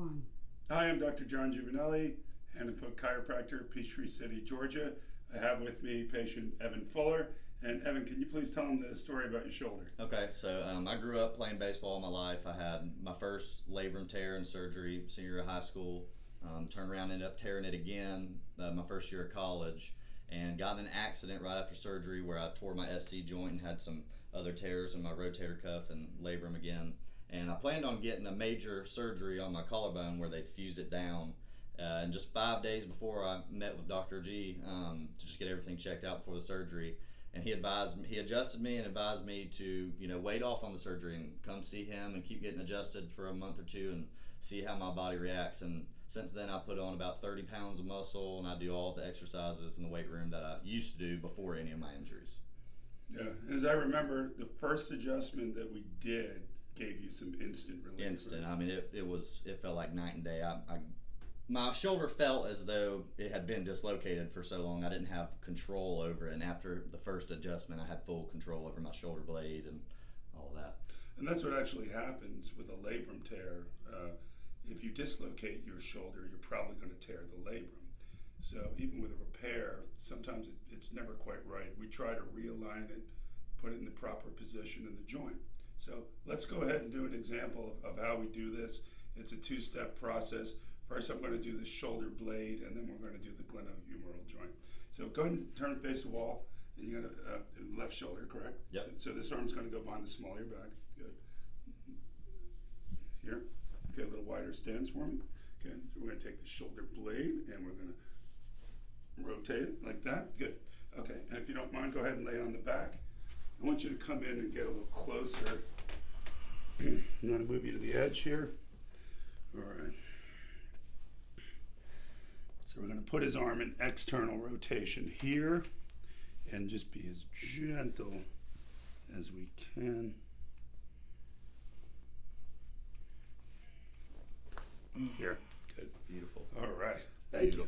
1. Hi, I'm Dr. John Giovanelli, hand and foot chiropractor, Peachtree City, Georgia. I have with me patient Evan Fuller. And Evan, can you please tell him the story about your shoulder? Okay, so I grew up playing baseball all my life. I had my first labrum tear and surgery senior year of high school. Turned around, ended up tearing it again my first year of college, and got in an accident right after surgery where I tore my SC joint and had some other tears in my rotator cuff and labrum again. And I planned on getting a major surgery on my collarbone where they'd fuse it down. And just 5 days before I met with Dr. G to just get everything checked out before the surgery, and he adjusted me and advised me to, wait off on the surgery and come see him and keep getting adjusted for a month or two and see how my body reacts. And since then, I put on about 30 pounds of muscle, and I do all the exercises in the weight room that I used to do before any of my injuries. Yeah, as I remember, the first adjustment that we did gave you some instant relief. Instant. I mean, it felt like night and day. My shoulder felt as though it had been dislocated for so long. I didn't have control over it. And after the first adjustment, I had full control over my shoulder blade and all that. And that's what actually happens with a labrum tear. If you dislocate your shoulder, you're probably going to tear the labrum. So even with a repair, sometimes it's never quite right. We try to realign it, put it in the proper position in the joint. So let's go ahead and do an example of how we do this. It's a two-step process. First, I'm going to do the shoulder blade, and then we're going to do the glenohumeral joint. So go ahead and turn face the wall, and you're going to left shoulder, correct? Yep. So this arm's going to go behind the small of your back. Good. Here. Okay, a little wider stance for me. Okay, so we're going to take the shoulder blade, and we're going to rotate it like that. Good. Okay, and if you don't mind, go ahead and lay on the back. I want you to come in and get a little closer. I'm going to move you to the edge here. All right. So we're going to put his arm in external rotation here and just be as gentle as we can. Here. Good. Beautiful. All right. Thank you.